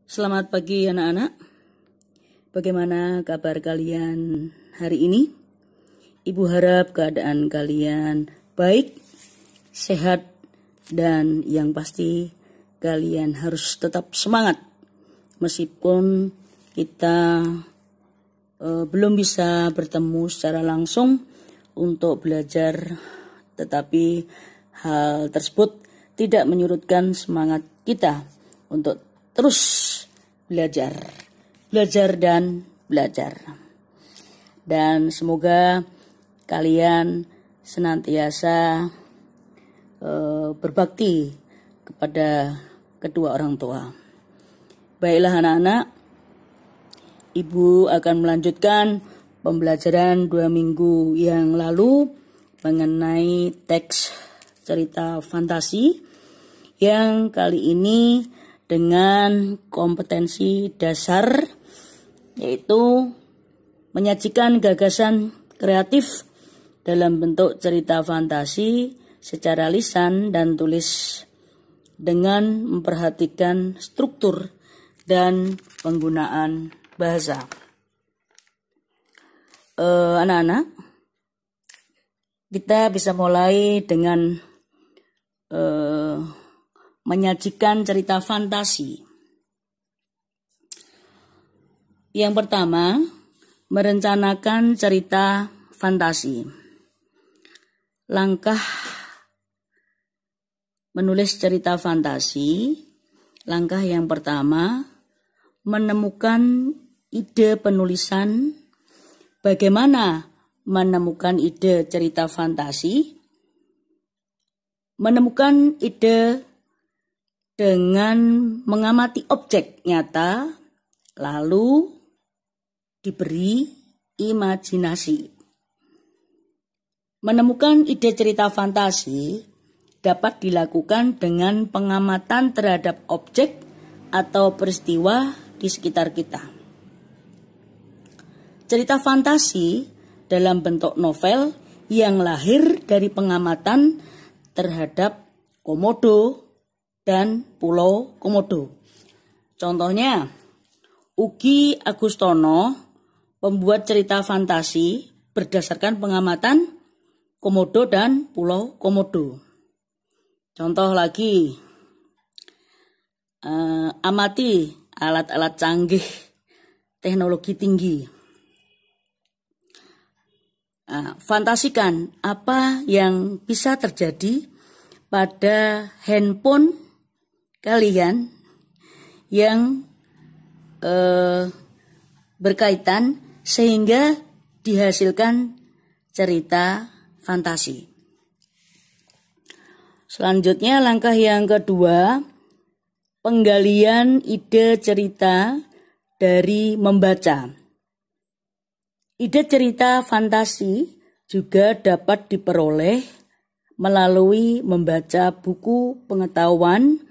Selamat pagi anak-anak. Bagaimana kabar kalian hari ini? Ibu harap keadaan kalian baik, sehat, dan yang pasti kalian harus tetap semangat. Meskipun kita belum bisa bertemu secara langsung untuk belajar, tetapi hal tersebut tidak menyurutkan semangat kita untuk terus belajar dan belajar. Dan semoga kalian senantiasa berbakti kepada kedua orang tua. Baiklah anak-anak, Ibu akan melanjutkan pembelajaran 2 minggu yang lalu mengenai teks cerita fantasi yang kali ini dengan kompetensi dasar, yaitu menyajikan gagasan kreatif dalam bentuk cerita fantasi secara lisan dan tulis dengan memperhatikan struktur dan penggunaan bahasa. Anak-anak, kita bisa mulai dengan menyajikan cerita fantasi. Yang pertama, merencanakan cerita fantasi. Langkah menulis cerita fantasi. Langkah yang pertama, menemukan ide penulisan. Bagaimana menemukan ide cerita fantasi? Menemukan ide dengan mengamati objek nyata, lalu diberi imajinasi. Menemukan ide cerita fantasi dapat dilakukan dengan pengamatan terhadap objek atau peristiwa di sekitar kita. Cerita fantasi dalam bentuk novel yang lahir dari pengamatan terhadap Komodo dan Pulau Komodo. Contohnya, Ugi Agustono membuat cerita fantasi berdasarkan pengamatan Komodo dan Pulau Komodo. Contoh lagi, amati alat-alat canggih, teknologi tinggi. Fantasikan apa yang bisa terjadi pada handphone kalian yang berkaitan sehingga dihasilkan cerita fantasi. Selanjutnya langkah yang kedua, penggalian ide cerita dari membaca. Ide cerita fantasi juga dapat diperoleh melalui membaca buku pengetahuan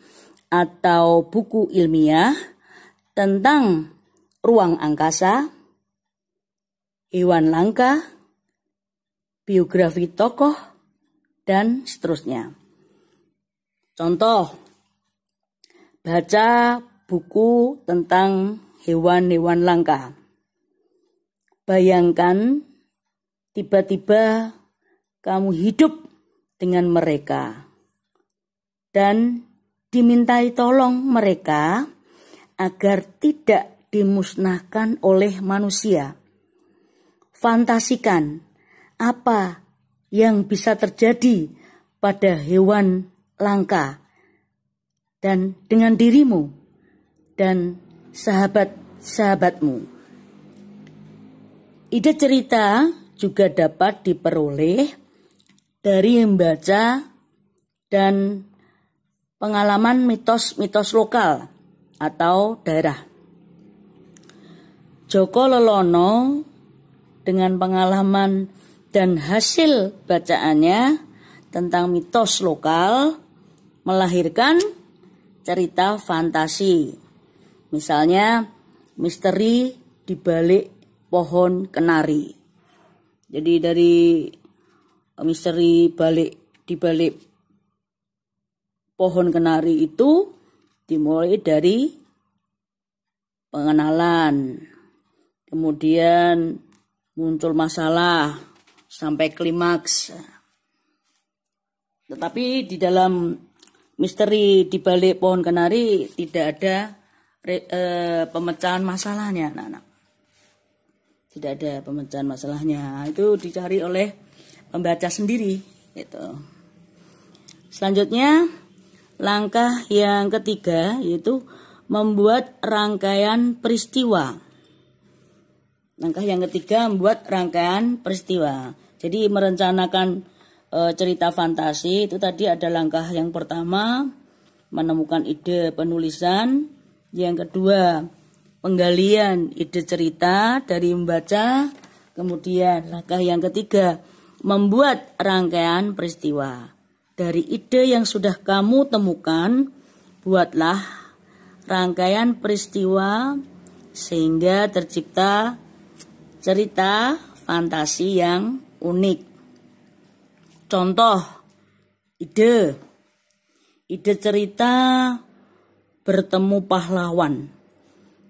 atau buku ilmiah tentang ruang angkasa, hewan langka, biografi tokoh, dan seterusnya. Contoh, baca buku tentang hewan-hewan langka. Bayangkan tiba-tiba kamu hidup dengan mereka dan dimintai tolong mereka agar tidak dimusnahkan oleh manusia. Fantasikan apa yang bisa terjadi pada hewan langka dan dengan dirimu dan sahabat-sahabatmu. Ide cerita juga dapat diperoleh dari membaca dan pengalaman mitos-mitos lokal atau daerah. Joko Lelono dengan pengalaman dan hasil bacaannya tentang mitos lokal melahirkan cerita fantasi. Misalnya misteri di balik pohon kenari. Jadi dari misteri di balik pohon kenari itu dimulai dari pengenalan, kemudian muncul masalah sampai klimaks. Tetapi di dalam misteri di balik pohon kenari tidak ada pemecahan masalahnya, anak-anak. Tidak ada pemecahan masalahnya. Itu dicari oleh pembaca sendiri. Gitu. Selanjutnya, langkah yang ketiga yaitu membuat rangkaian peristiwa. Langkah yang ketiga membuat rangkaian peristiwa. Jadi merencanakan cerita fantasi itu tadi ada langkah yang pertama, menemukan ide penulisan. Yang kedua, penggalian ide cerita dari membaca. Kemudian langkah yang ketiga, membuat rangkaian peristiwa. Dari ide yang sudah kamu temukan, buatlah rangkaian peristiwa sehingga tercipta cerita fantasi yang unik. Contoh, ide cerita bertemu pahlawan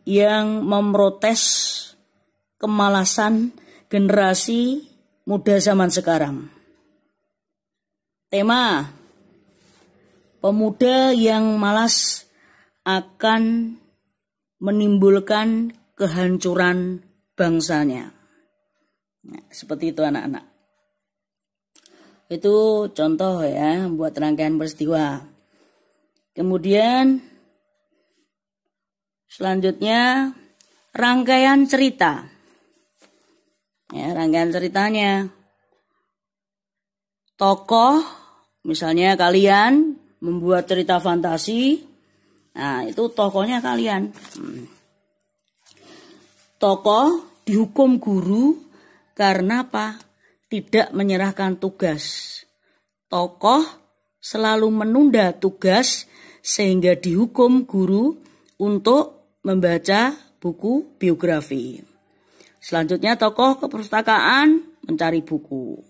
yang memprotes kemalasan generasi muda zaman sekarang. Tema, pemuda yang malas akan menimbulkan kehancuran bangsanya. Nah, seperti itu anak-anak. Itu contoh ya, buat rangkaian peristiwa. Kemudian selanjutnya rangkaian cerita. Ya, rangkaian ceritanya. Tokoh, misalnya kalian membuat cerita fantasi. Nah, itu tokohnya kalian. Tokoh dihukum guru karena apa? Tidak menyerahkan tugas. Tokoh selalu menunda tugas sehingga dihukum guru untuk membaca buku biografi. Selanjutnya tokoh ke perpustakaan mencari buku.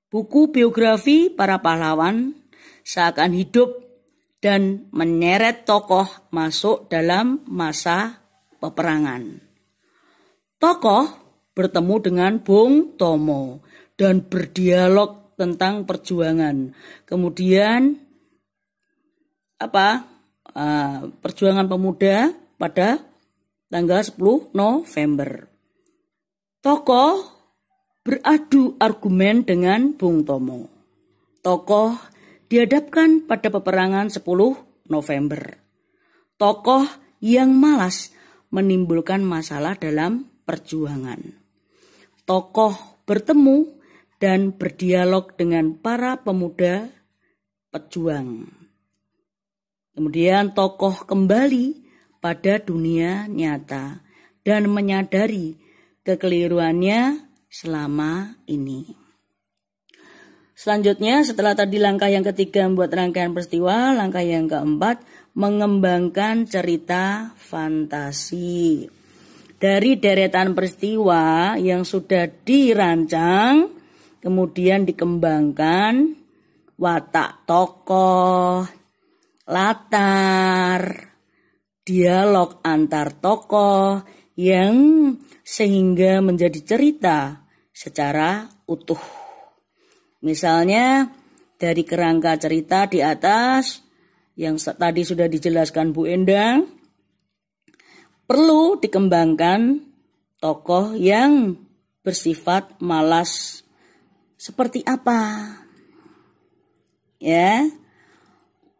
Buku biografi para pahlawan seakan hidup dan menyeret tokoh masuk dalam masa peperangan. Tokoh bertemu dengan Bung Tomo dan berdialog tentang perjuangan. Kemudian perjuangan pemuda pada tanggal 10 November. Tokoh beradu argumen dengan Bung Tomo. Tokoh dihadapkan pada peperangan 10 November. Tokoh yang malas menimbulkan masalah dalam perjuangan. Tokoh bertemu dan berdialog dengan para pemuda pejuang. Kemudian tokoh kembali pada dunia nyata dan menyadari kekeliruannya selama ini. Selanjutnya setelah tadi langkah yang ketiga membuat rangkaian peristiwa, langkah yang keempat mengembangkan cerita fantasi. Dari deretan peristiwa yang sudah dirancang, kemudian dikembangkan watak tokoh, latar, dialog antar tokoh yang sehingga menjadi cerita secara utuh. Misalnya dari kerangka cerita di atas yang tadi sudah dijelaskan Bu Endang, perlu dikembangkan tokoh yang bersifat malas seperti apa? Ya.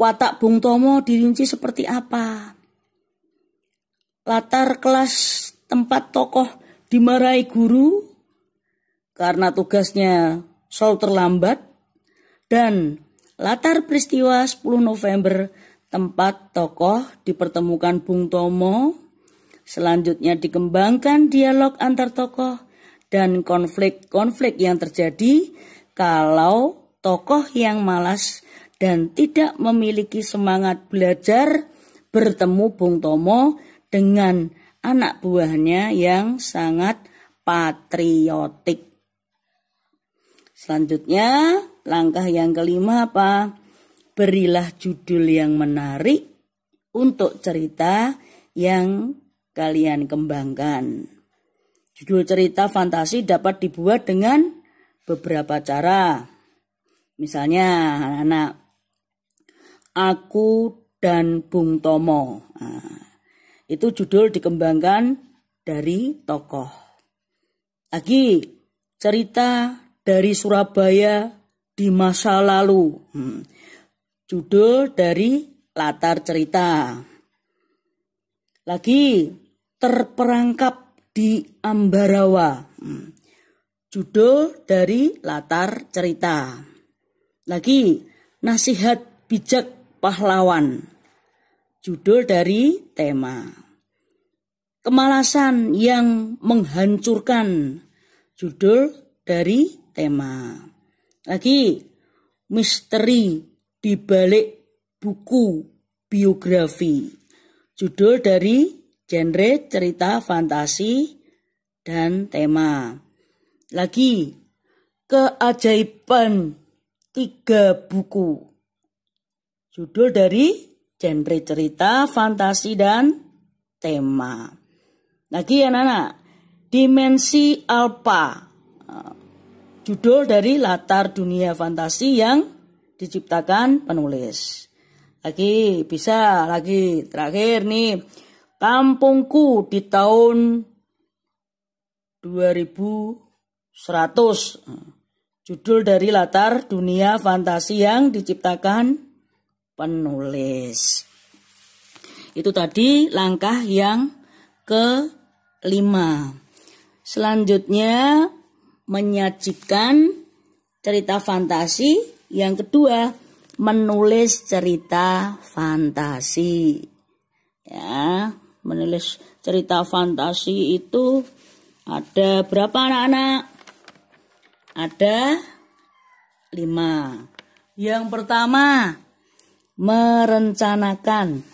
Watak Bung Tomo dirinci seperti apa? Latar kelas tempat tokoh dimarahi guru karena tugasnya selalu terlambat, dan latar peristiwa 10 November tempat tokoh dipertemukan Bung Tomo. Selanjutnya dikembangkan dialog antar tokoh dan konflik-konflik yang terjadi kalau tokoh yang malas dan tidak memiliki semangat belajar bertemu Bung Tomo dengan anak buahnya yang sangat patriotik. Selanjutnya, langkah yang kelima apa? Berilah judul yang menarik untuk cerita yang kalian kembangkan. Judul cerita fantasi dapat dibuat dengan beberapa cara. Misalnya, anak-anak, Aku dan Bung Tomo. Itu judul dikembangkan dari tokoh. Lagi, cerita dari Surabaya di masa lalu. Judul dari latar cerita. Lagi, terperangkap di Ambarawa. Judul dari latar cerita. Lagi, nasihat bijak pahlawan. Judul dari tema. Kemalasan yang menghancurkan. Judul dari tema. Lagi, misteri di balik buku biografi. Judul dari genre cerita fantasi dan tema. Lagi, keajaiban 3 buku. Judul dari genre cerita fantasi dan tema. Lagi anak-anak, dimensi alfa. Judul dari latar dunia fantasi yang diciptakan penulis. Lagi bisa, lagi terakhir nih. Kampungku di tahun 2100. Judul dari latar dunia fantasi yang diciptakan penulis. Itu tadi langkah yang ke-5. Selanjutnya menyajikan cerita fantasi. Yang kedua, menulis cerita fantasi. Ya, menulis cerita fantasi itu ada berapa anak-anak? Ada 5. Yang pertama, merencanakan.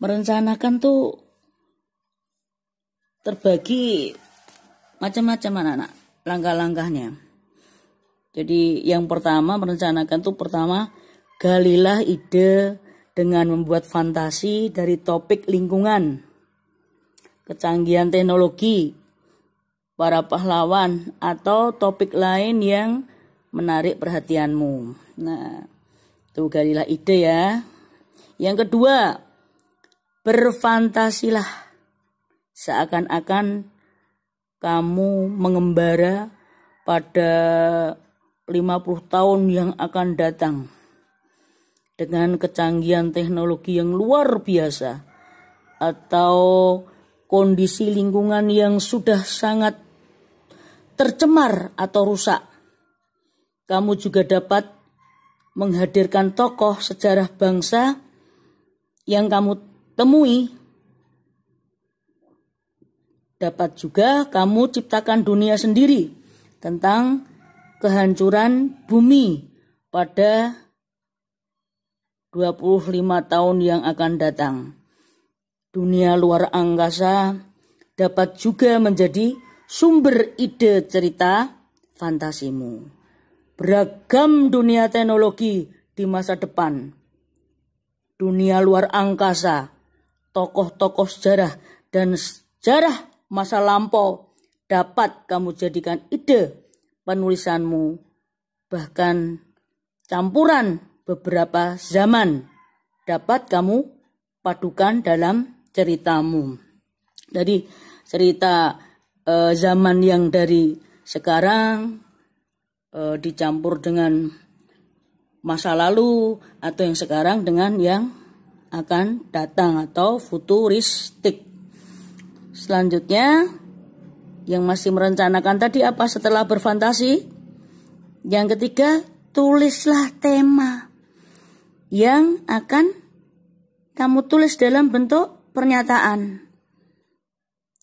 Merencanakan tuh terbagi macam-macam anak-anak langkah-langkahnya. Jadi yang pertama merencanakan tuh pertama, galilah ide dengan membuat fantasi dari topik lingkungan, kecanggihan teknologi, para pahlawan, atau topik lain yang menarik perhatianmu. Nah, itu galilah ide ya. Yang kedua, berfantasilah seakan-akan kamu mengembara pada 50 tahun yang akan datang dengan kecanggihan teknologi yang luar biasa atau kondisi lingkungan yang sudah sangat tercemar atau rusak. Kamu juga dapat menghadirkan tokoh sejarah bangsa yang kamu temui. Dapat juga kamu ciptakan dunia sendiri tentang kehancuran bumi pada 25 tahun yang akan datang. Dunia luar angkasa dapat juga menjadi sumber ide cerita fantasimu. Beragam dunia teknologi di masa depan. Dunia luar angkasa, tokoh-tokoh sejarah, dan sejarah masa lampau dapat kamu jadikan ide penulisanmu. Bahkan campuran beberapa zaman dapat kamu padukan dalam ceritamu. Jadi cerita zaman yang dari sekarang dicampur dengan masa lalu, atau yang sekarang dengan yang akan datang atau futuristik. Selanjutnya yang masih merencanakan tadi apa setelah berfantasi? Yang ketiga, tulislah tema yang akan kamu tulis dalam bentuk pernyataan.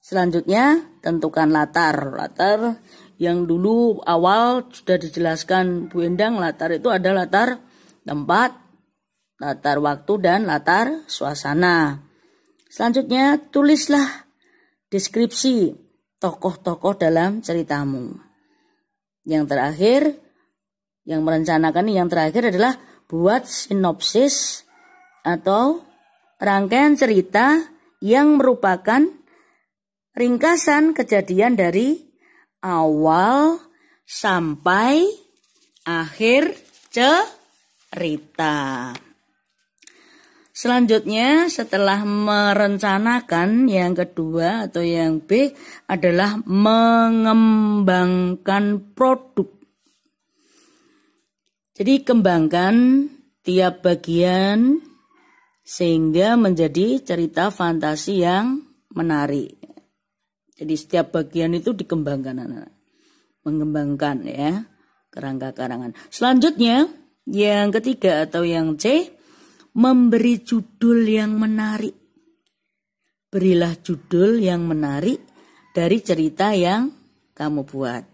Selanjutnya, tentukan latar. Latar yang dulu awal sudah dijelaskan Bu Endang, latar itu ada latar tempat, latar waktu, dan latar suasana. Selanjutnya, tulislah deskripsi tokoh-tokoh dalam ceritamu. Yang terakhir, yang merencanakan yang terakhir adalah buat sinopsis atau rangkaian cerita yang merupakan ringkasan kejadian dari awal sampai akhir cerita. Selanjutnya setelah merencanakan, yang kedua atau yang B adalah mengembangkan produk. Jadi kembangkan tiap bagian sehingga menjadi cerita fantasi yang menarik. Jadi setiap bagian itu dikembangkan, anak-anak. Mengembangkan ya kerangka karangan. Selanjutnya yang ketiga atau yang C, memberi judul yang menarik. Berilah judul yang menarik dari cerita yang kamu buat.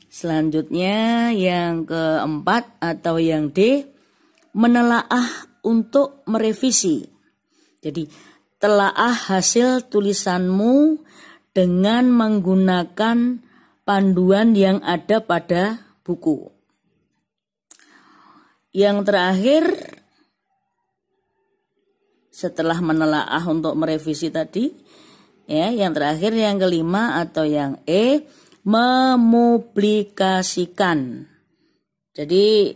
Selanjutnya yang keempat atau yang D, menelaah untuk merevisi. Jadi telaah hasil tulisanmu dengan menggunakan panduan yang ada pada buku. Yang terakhir, setelah menelaah untuk merevisi tadi, ya, yang terakhir yang kelima atau yang E, memublikasikan. Jadi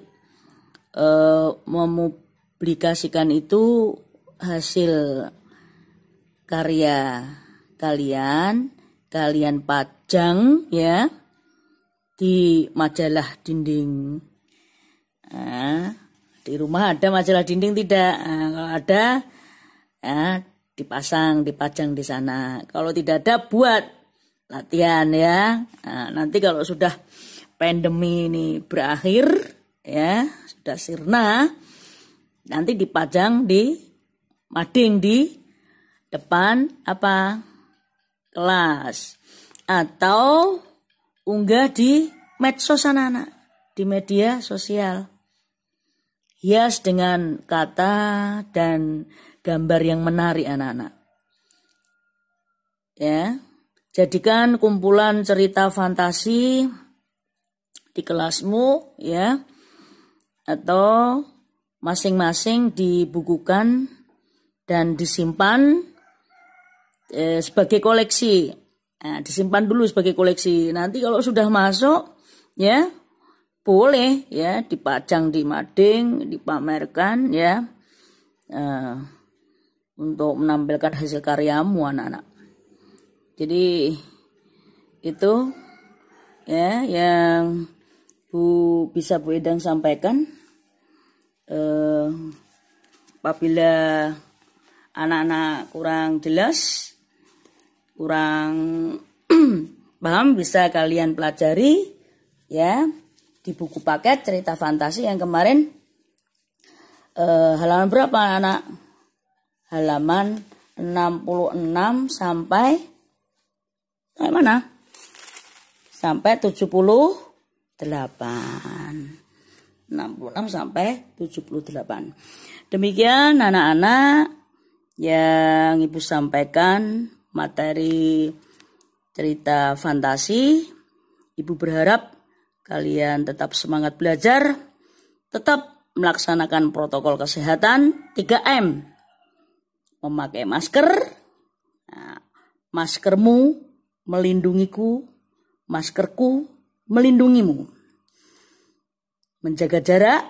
memublikasikan itu hasil karya kalian pajang ya di majalah dinding. Nah, di rumah ada majalah dinding tidak? Nah, kalau ada, ya, dipajang di sana. Kalau tidak ada, buat latihan ya. Nah, nanti kalau sudah pandemi ini berakhir, ya sudah sirna, nanti dipajang di mading di depan kelas atau unggah di medsos anak-anak, di media sosial. Hias dengan kata dan gambar yang menarik anak-anak. Ya, jadikan kumpulan cerita fantasi di kelasmu ya, atau masing-masing dibukukan dan disimpan sebagai koleksi. Nah, disimpan dulu sebagai koleksi. Nanti kalau sudah masuk ya boleh ya dipajang di mading, dipamerkan ya untuk menampilkan hasil karyamu anak-anak. Jadi itu ya yang Bu Edang sampaikan. Apabila anak-anak kurang jelas, kurang paham, bisa kalian pelajari ya di buku paket cerita fantasi yang kemarin. Halaman berapa anak? Halaman 66 sampai mana? Sampai 78. 66 sampai 78. Demikian anak-anak yang Ibu sampaikan materi cerita fantasi. Ibu berharap kalian tetap semangat belajar, tetap melaksanakan protokol kesehatan 3M. Memakai masker, nah, maskermu melindungiku, maskerku melindungimu. Menjaga jarak,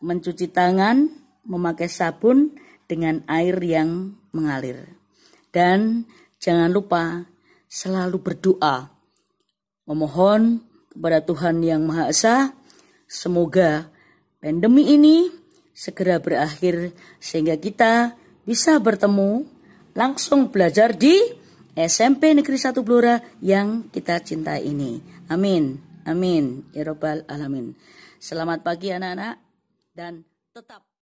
mencuci tangan, memakai sabun dengan air yang mengalir. Dan jangan lupa selalu berdoa, memohon kepada Tuhan Yang Maha Esa, semoga pandemi ini segera berakhir sehingga kita bisa bertemu langsung belajar di SMP Negeri 1 Blora yang kita cintai ini. Amin. Amin. Ya Rabbal Alamin. Selamat pagi anak-anak dan tetap